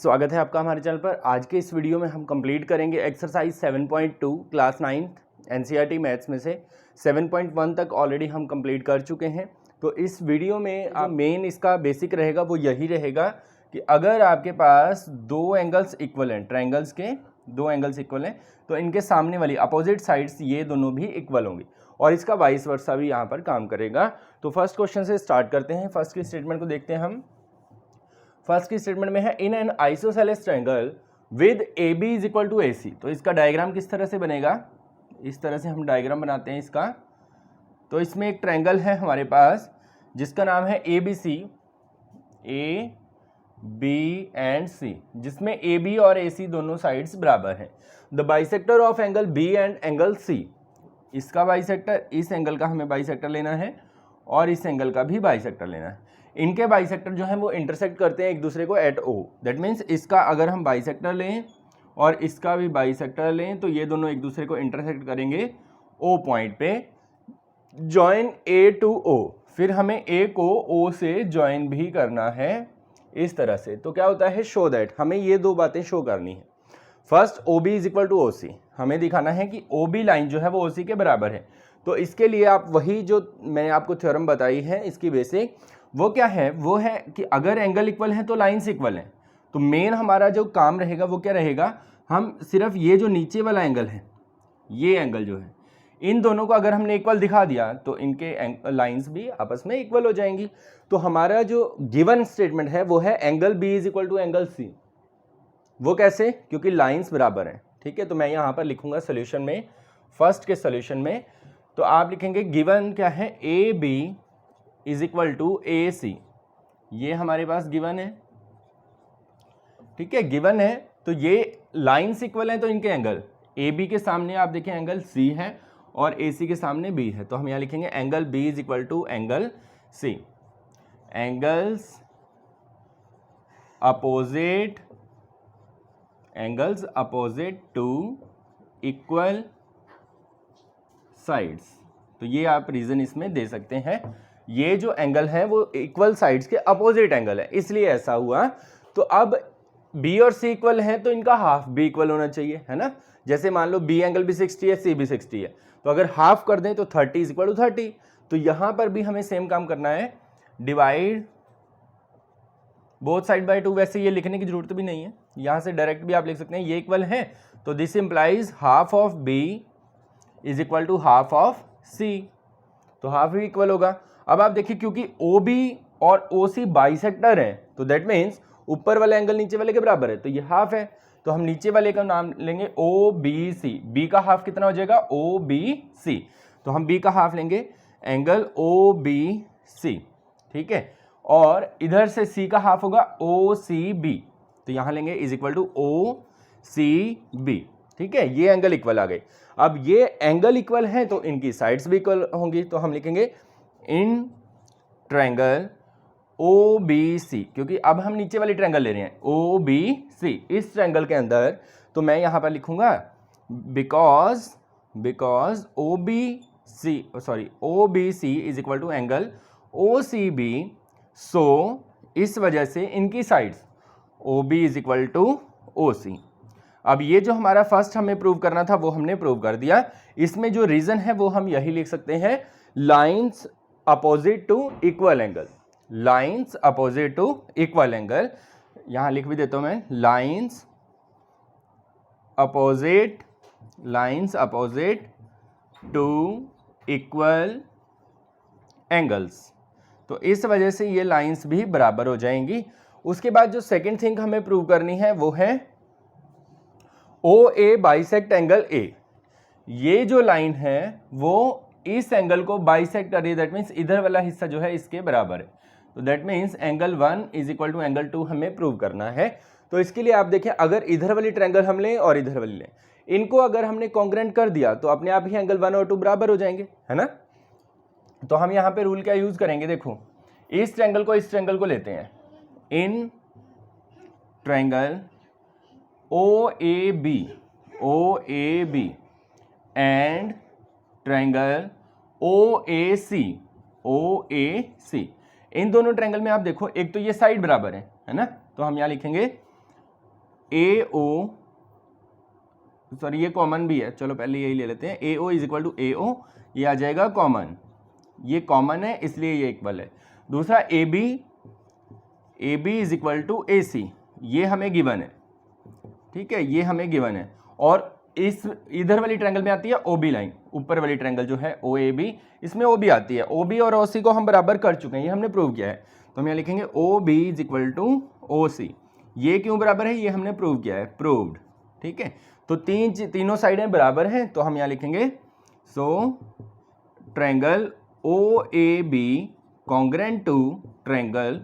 स्वागत है आपका हमारे चैनल पर। आज के इस वीडियो में हम कंप्लीट करेंगे एक्सरसाइज 7.2 क्लास 9 एनसीईआरटी मैथ्स में से 7.1 तक ऑलरेडी हम कंप्लीट कर चुके हैं। तो इस वीडियो में जो मेन इसका बेसिक रहेगा वो यही रहेगा कि अगर आपके पास दो एंगल्स इक्वल हैं, ट्रायंगल्स के दो एंगल्स इक्वल हैं, तो इनके सामने वाली अपोजिट साइड्स ये दोनों भी इक्वल होंगी और इसका वाइस वर्सा भी यहाँ पर काम करेगा। तो फर्स्ट क्वेश्चन से स्टार्ट करते हैं। फर्स्ट की स्टेटमेंट को देखते हैं हम। फर्स्ट की स्टेटमेंट में है in an isosceles triangle with A B is equal to A C. तो इसका डायग्राम किस तरह से बनेगा, इस तरह से हम डायग्राम बनाते हैं इसका। तो इसमें एक ट्रायंगल है हमारे पास जिसका नाम है A B C, A B and C, जिसमें ए बी और ए सी दोनों साइड्स बराबर हैं। The bisector of angle B and angle C, इसका बाइसेक्टर, इस एंगल का हमें बाइसेक्टर लेना है और इस एंगल का भी बाइसेक्टर लेना है। इनके बाइसेक्टर जो है वो इंटरसेक्ट करते हैं एक दूसरे को एट ओ। दैट मीन्स इसका अगर हम बाइसेक्टर लें और इसका भी बाइसेक्टर लें तो ये दोनों एक दूसरे को इंटरसेक्ट करेंगे ओ पॉइंट पे। जॉइन ए टू ओ, फिर हमें ए को ओ से जॉइन भी करना है इस तरह से। तो क्या होता है, शो दैट, हमें ये दो बातें शो करनी है। First O B is equal to O C, हमें दिखाना है कि ओ बी लाइन जो है वो ओ सी के बराबर है। तो इसके लिए आप वही जो मैंने आपको थ्योरम बताई है इसकी बेसिक, वो क्या है, वो है कि अगर एंगल इक्वल है तो लाइन्स इक्वल हैं। तो मेन हमारा जो काम रहेगा वो क्या रहेगा, हम सिर्फ ये जो नीचे वाला एंगल है, ये एंगल जो है, इन दोनों को अगर हमने इक्वल दिखा दिया तो इनके लाइन्स भी आपस में इक्वल हो जाएंगी। तो हमारा जो गिवन स्टेटमेंट है वो है angle B is equal to angle C. वो कैसे, क्योंकि लाइन्स बराबर हैं। ठीक है, तो मैं यहाँ पर लिखूंगा सोल्यूशन में, फर्स्ट के सोल्यूशन में। तो आप लिखेंगे गिवन क्या है, A B is equal to A C. ये हमारे पास गिवन है। ठीक है, गिवन है तो ये लाइन्स इक्वल हैं तो इनके एंगल, ए बी के सामने आप देखें एंगल सी है और ए सी के सामने बी है। तो हम यहाँ लिखेंगे angle B is equal to angle C. Angles opposite to equal sides. तो ये आप रीजन इसमें दे सकते हैं, ये जो एंगल है वो इक्वल साइड्स के अपोजिट एंगल है इसलिए ऐसा हुआ। तो अब बी और सी इक्वल हैं तो इनका हाफ भी इक्वल होना चाहिए, है ना। जैसे मान लो बी एंगल भी 60 है, सी भी 60 है, तो अगर हाफ कर दें तो 30 इज इक्वल टू 30। तो यहां पर भी हमें सेम काम करना है, डिवाइड बोथ साइड बाय 2। वैसे ये लिखने की जरूरत भी नहीं है, यहां से डायरेक्ट भी आप लिख सकते हैं, ये इक्वल है तो this implies half of B is equal to half of C. तो हाफ भी इक्वल होगा। अब आप देखिए क्योंकि ओ बी और ओ सी बाइसेक्टर है तो दैट मीन्स ऊपर वाला एंगल नीचे वाले के बराबर है, तो ये हाफ है। तो हम नीचे वाले का नाम लेंगे ओ बी सी। बी का हाफ कितना हो जाएगा, ओ बी सी। तो हम बी का हाफ लेंगे एंगल ओ बी सी। ठीक है, और इधर से सी का हाफ होगा ओ सी बी। तो यहां लेंगे is equal to O C B. ठीक है, ये एंगल इक्वल आ गए। अब ये एंगल इक्वल है तो इनकी साइड्स भी इक्वल होंगी। तो हम लिखेंगे इन ट्रायंगल ओ बी सी, क्योंकि अब हम नीचे वाली ट्रायंगल ले रहे हैं ओ बी सी इस ट्रायंगल के अंदर। तो मैं यहां पर लिखूंगा because O B C is equal to angle O C B. So इस वजह से इनकी sides O B is equal to O C. अब ये जो हमारा फर्स्ट हमें प्रूव करना था वो हमने प्रूव कर दिया। इसमें जो रीजन है वो हम यही लिख सकते हैं, lines opposite to equal angle. Lines opposite to equal angle, यहां लिख भी देता हूं मैं, lines opposite to equal angles. तो इस वजह से ये लाइन्स भी बराबर हो जाएंगी। उसके बाद जो सेकंड थिंग हमें प्रूव करनी है वो है ओ ए बाइसेक्ट एंगल ए। ये जो लाइन है वो इस एंगल को बाइसेक्ट कर रही है, दैट मीन्स इधर वाला हिस्सा जो है इसके बराबर है। तो that means angle 1 is equal to angle 2 हमें प्रूव करना है। तो इसके लिए आप देखें, अगर इधर वाली ट्रायंगल हम लें और इधर वाली लें, इनको अगर हमने कॉन्ग्रुएंट कर दिया तो अपने आप ही एंगल 1 और 2 बराबर हो जाएंगे, है ना। तो हम यहाँ पे रूल क्या यूज करेंगे, देखो इस ट्रायंगल को इस ट्रायंगल को लेते हैं, in triangle O A B and triangle O A C. इन दोनों ट्रायंगल में आप देखो एक तो ये साइड बराबर है ना। तो हम यहाँ लिखेंगे AO, सॉरी ये कॉमन भी है, चलो पहले यही ले लेते हैं, AO is equal to AO, ये आ जाएगा कॉमन, ये कॉमन है इसलिए ये इक्वल है। दूसरा AB is equal to AC, ये हमें गिवन है, ठीक है, ये हमें गिवन है। और इस इधर वाली ट्रायंगल में आती है OB लाइन, ऊपर वाली ट्रायंगल जो है OAB, इसमें OB आती है। OB और OC को हम बराबर कर चुके हैं, ये हमने प्रूव किया है। तो हम यहाँ लिखेंगे OB is equal to OC, ये क्यों बराबर है, ये हमने प्रूव किया है, प्रूव्ड, ठीक है। तो तीनों साइडें बराबर हैं, तो हम यहाँ लिखेंगे so triangle OAB congruent to triangle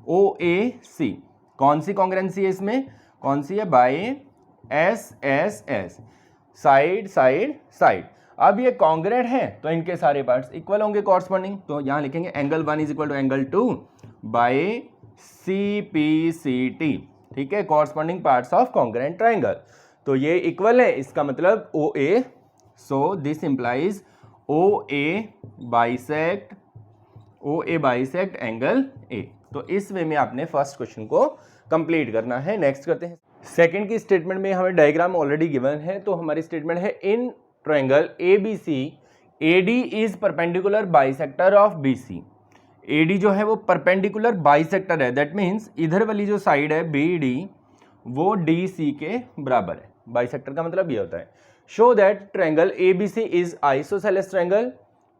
OAC। कौन सी कॉन्ग्रेंसी है इसमें, कौन सी है, by SSS, side side side. अब ये कॉन्ग्रेंट है तो इनके सारे पार्ट्स इक्वल होंगे कॉरस्पॉन्डिंग, तो यहाँ लिखेंगे angle 1 is equal to angle 2 by CPCT, ठीक है, corresponding parts of congruent triangle. तो ये इक्वल है, इसका मतलब OA, so this implies OA bisect angle A। तो इस वे में आपने फर्स्ट क्वेश्चन को कंप्लीट करना है। नेक्स्ट करते हैं सेकंड की स्टेटमेंट में, हमें डायग्राम ऑलरेडी गिवन है। तो हमारी स्टेटमेंट है in triangle ABC AD is perpendicular bisector of BC। AD जो है वो परपेंडिकुलर बाइसेक्टर है, दैट मीन्स इधर वाली जो साइड है BD वो DC के बराबर है। बाइसेक्टर का मतलब ये होता है। Show that triangle ABC is isosceles triangle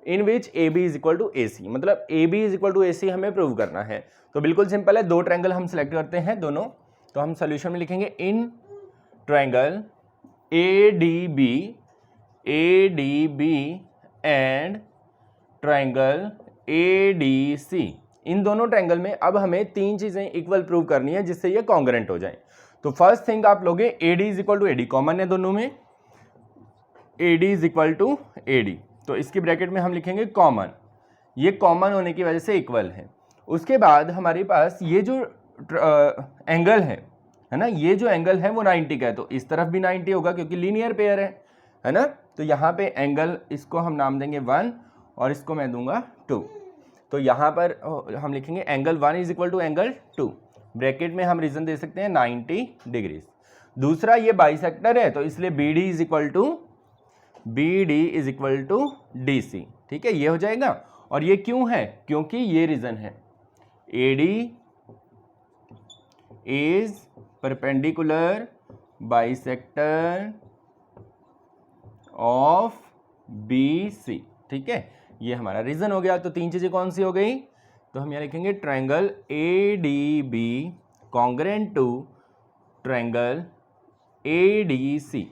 in which AB is equal to AC, मतलब AB is equal to AC हमें प्रूव करना है। तो बिल्कुल सिंपल है, दो ट्रायंगल हम सिलेक्ट करते हैं दोनों, तो हम सोल्यूशन में लिखेंगे in triangle ADB and triangle ADC, इन दोनों ट्रायंगल में अब हमें तीन चीजें इक्वल प्रूव करनी है जिससे ये कॉन्ग्रेंट हो जाए। तो फर्स्ट थिंग आप लोगे AD is equal to AD, common है दोनों में, AD is equal to AD, तो इसकी ब्रैकेट में हम लिखेंगे कॉमन, ये कॉमन होने की वजह से इक्वल है। उसके बाद हमारे पास ये जो एंगल है ना, ये जो एंगल है वो 90 का है, तो इस तरफ भी 90 होगा क्योंकि लीनियर पेयर है ना। तो यहाँ पे एंगल, इसको हम नाम देंगे 1 और इसको मैं दूंगा 2। तो यहाँ पर हम लिखेंगे angle 1 is equal to angle 2, bracket में हम रीजन दे सकते हैं 90 डिग्रीज। दूसरा ये बाइसेक्टर है तो इसलिए BD is equal to DC, ठीक है, ये हो जाएगा। और ये क्यों है, क्योंकि ये रीजन है AD is perpendicular bisector of BC, ठीक है, ये हमारा रीजन हो गया। तो तीन चीजें कौन सी हो गई, तो हम यहाँ लिखेंगे triangle ADB congruent to triangle ADC,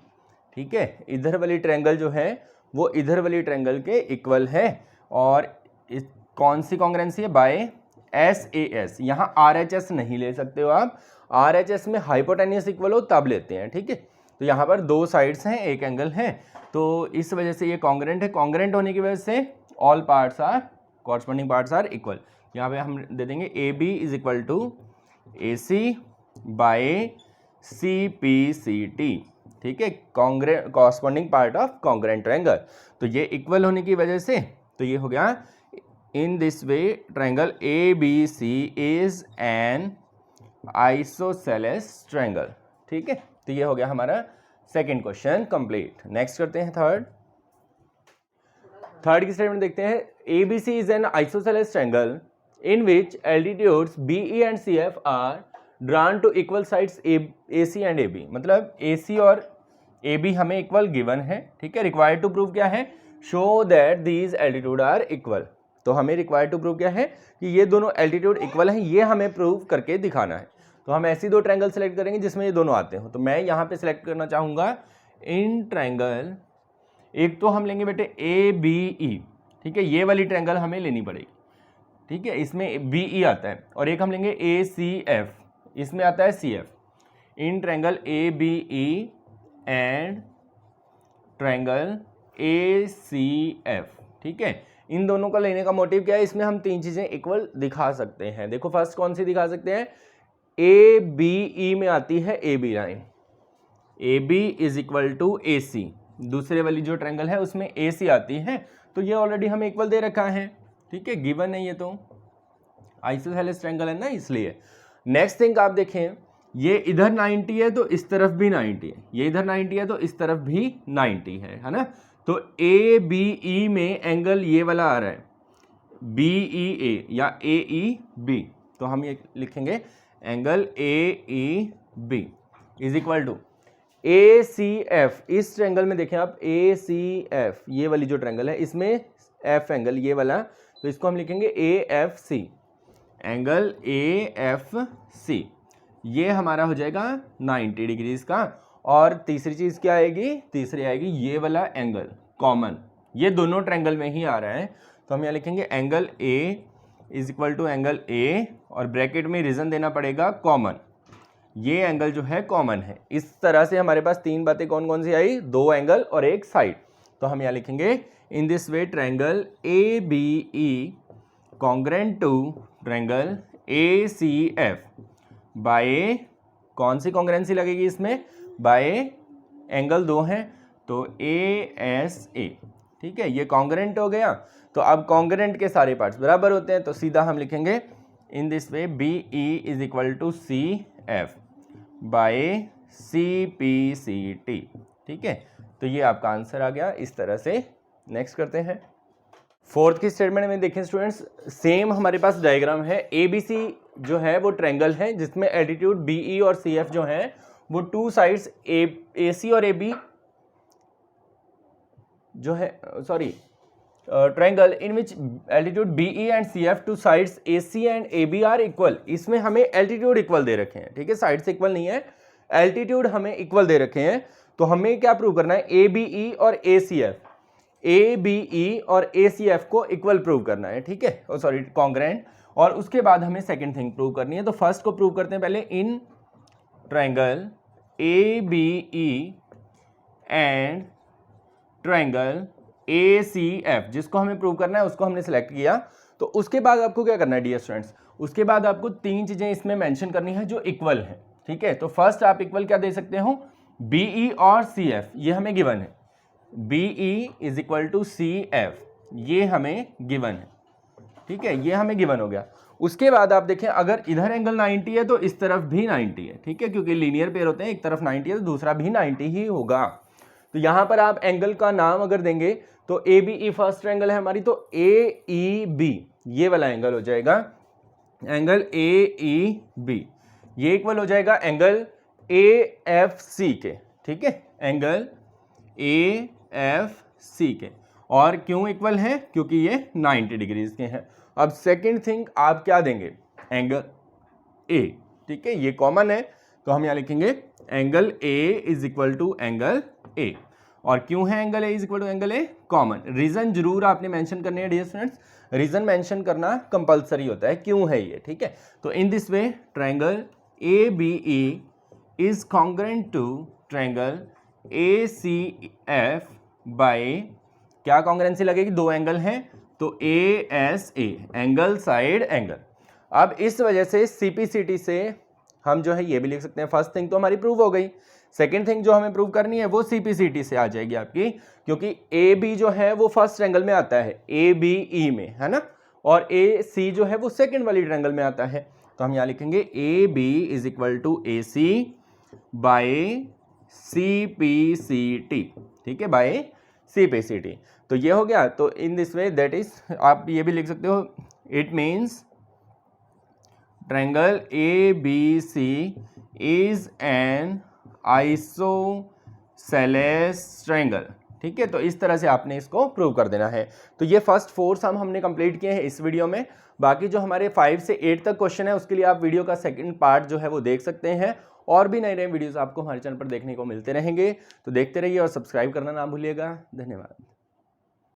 ठीक है, इधर वाली ट्रायंगल जो है वो इधर वाली ट्रायंगल के इक्वल है। और इस कौन सी कॉन्ग्रेंसी है, बाय SAS। यहाँ RHS नहीं ले सकते हो आप, RHS में हाइपोटेन्यूस इक्वल हो तब लेते हैं, ठीक है। तो यहाँ पर दो साइड्स हैं, एक एंगल है, तो इस वजह से ये कॉन्ग्रेंट है। कॉन्ग्रेंट होने की वजह से all parts are corresponding parts are equal. यहाँ पे हम दे देंगे AB is equal to AC by CPCT, ठीक है, corresponding part of congruent triangle. तो ये इक्वल होने की वजह से तो ये हो गया इन this way triangle ABC is an isosceles triangle, ठीक है। तो ये हो गया हमारा सेकंड क्वेश्चन कंप्लीट। नेक्स्ट करते हैं थर्ड की स्टेटमेंट देखते हैं। ABC is an isosceles triangle in which altitudes BE and CF are drawn to equal sides AC and AB, मतलब AC और AB हमें इक्वल गिवन है, ठीक है। रिक्वायर्ड टू प्रूव क्या है, show that these altitude are equal. तो हमें रिक्वायर्ड टू प्रूव क्या है कि ये दोनों एल्टीट्यूड इक्वल हैं, ये हमें प्रूव करके दिखाना है। तो हम ऐसी दो ट्रायंगल सेलेक्ट करेंगे जिसमें ये दोनों आते हो। तो मैं यहाँ पे सिलेक्ट करना चाहूँगा इन ट्रायंगल, एक तो हम लेंगे बेटे ABE, ठीक है, ये वाली ट्रायंगल हमें लेनी पड़ेगी, ठीक है, इसमें BE आता है। और एक हम लेंगे ACF, इसमें आता है CF। In triangle ABE and triangle ACF, ठीक है। इन दोनों का लेने का मोटिव क्या है, इसमें हम तीन चीजें इक्वल दिखा सकते हैं। देखो फर्स्ट कौन सी दिखा सकते हैं, ABE में आती है AB line, AB is equal to AC। दूसरे वाली जो ट्रायंगल है उसमें AC आती है, तो ये ऑलरेडी हमें इक्वल दे रखा है, ठीक है, गिवन है, ये तो आइसोसेलेस ट्रायंगल है ना, इसलिए। नेक्स्ट थिंग आप देखें, ये इधर 90 है तो इस तरफ भी 90 है, ये इधर 90 है तो इस तरफ भी 90 है ना। तो ए बी ई में एंगल ये वाला आ रहा है बी ई ए या ए ई बी, तो हम ये लिखेंगे angle A E B is equal to A C F. इस ट्रायंगल में देखें आप ए सी एफ, ये वाली जो ट्रायंगल है इसमें एफ एंगल ये वाला, तो इसको हम लिखेंगे A F C, angle A F C, ये हमारा हो जाएगा 90 डिग्रीज का। और तीसरी चीज़ क्या आएगी, तीसरी आएगी ये वाला एंगल कॉमन, ये दोनों ट्रायंगल में ही आ रहा है, तो हम यहाँ लिखेंगे angle A is equal to angle A और ब्रैकेट में रीजन देना पड़ेगा कॉमन, ये एंगल जो है कॉमन है। इस तरह से हमारे पास तीन बातें कौन कौन सी आई, दो एंगल और एक साइड, तो हम यहाँ लिखेंगे in this way triangle A B E congruent to triangle A C F by, कौन सी कॉन्ग्रेंसी लगेगी इसमें, बाय एंगल दो हैं तो ए एस ए, ठीक है, ये कॉन्ग्रेंट हो गया। तो अब कॉन्ग्रेंट के सारे पार्ट्स बराबर होते हैं, तो सीधा हम लिखेंगे in this way B E is equal to C F by C P C T, ठीक है। तो ये आपका आंसर आ गया इस तरह से। नेक्स्ट करते हैं फोर्थ की स्टेटमेंट में। देखें स्टूडेंट्स, सेम हमारे पास डायग्राम है, ए बी सी जो है वो ट्रायंगल है जिसमें एल्टीट्यूड बी ई और सी एफ जो है वो टू साइड्स ए सी और ए बी जो है, sorry triangle in which altitude B E and C F to sides A C and A B are equal. इसमें हमें एल्टीट्यूड इक्वल दे रखे हैं, ठीक है, साइड से इक्वल नहीं है, एल्टीट्यूड हमें इक्वल दे रखे हैं। तो हमें क्या प्रूव करना है, ए बी ई और ए सी एफ, ए बी ई और ए सी एफ को इक्वल प्रूव करना है, ठीक है, सॉरी कॉन्ग्रेंट। और उसके बाद हमें सेकेंड थिंग प्रूव करनी है, तो फर्स्ट को प्रूव करते हैं पहले, in triangle A B E and triangle A C F, जिसको हमें प्रूव करना है उसको हमने सेलेक्ट किया। तो उसके बाद आपको क्या करना है डियर स्टूडेंट्स, उसके बाद आपको तीन चीजें इसमें मेंशन करनी है जो इक्वल है, ठीक है। तो फर्स्ट आप इक्वल क्या दे सकते हो, बी ई और सी एफ, ये हमें गिवन है, B E is equal to C F, ये हमें गिवन है, ठीक है, ये हमें गिवन हो गया। उसके बाद आप देखें अगर इधर एंगल 90 है तो इस तरफ भी 90 है, ठीक है, क्योंकि लीनियर पेयर होते हैं, एक तरफ 90 है तो दूसरा भी 90 ही होगा। तो यहां पर आप एंगल का नाम अगर देंगे तो A B E first angle है हमारी, तो ए ई बी ये वाला एंगल हो जाएगा एंगल ए ई बी, ये इक्वल हो जाएगा एंगल ए एफ सी के, ठीक है, एंगल ए एफ सी के। और क्यों इक्वल है, क्योंकि ये 90 डिग्रीज के हैं। अब सेकंड थिंग आप क्या देंगे, एंगल ए, ठीक है, ये कॉमन है तो हम यहां लिखेंगे angle A is equal to angle A. और क्यों है angle A is equal to angle A, common. Reason जरूर आपने मेंशन करने हैं डियर स्टूडेंट्स, रीजन मेंशन करना कंपलसरी होता है क्यों है ये, ठीक है। तो in this way triangle A B E is congruent to triangle A C F by, क्या कॉन्ग्रेंसी लगेगी, दो एंगल हैं तो A S A, angle side angle. अब इस वजह से सीपीसीटी से हम जो है ये भी लिख सकते हैं, फर्स्ट थिंग तो हमारी प्रूव हो गई, सेकेंड थिंग जो हमें प्रूव करनी है वो सीपीसीटी से आ जाएगी आपकी, क्योंकि ए बी जो है वो फर्स्ट ट्रायंगल में आता है ए बी ई में, है ना, और ए सी जो है वो सेकेंड वाली ट्रायंगल में आता है। तो हम यहाँ लिखेंगे A B is equal to A C by C P C T, ठीक है, by C P C T. तो ये हो गया। तो in this way that is, आप ये भी लिख सकते हो, it means triangle A B C is an isosceles triangle, ठीक है। तो इस तरह से आपने इसको प्रूव कर देना है। तो ये फर्स्ट 4 सम हमने कंप्लीट किए हैं इस वीडियो में। बाकी जो हमारे 5 से 8 तक क्वेश्चन है उसके लिए आप वीडियो का सेकंड पार्ट जो है वो देख सकते हैं, और भी नए नए वीडियोस आपको हमारे चैनल पर देखने को मिलते रहेंगे। तो देखते रहिए और सब्सक्राइब करना ना भूलिएगा। धन्यवाद।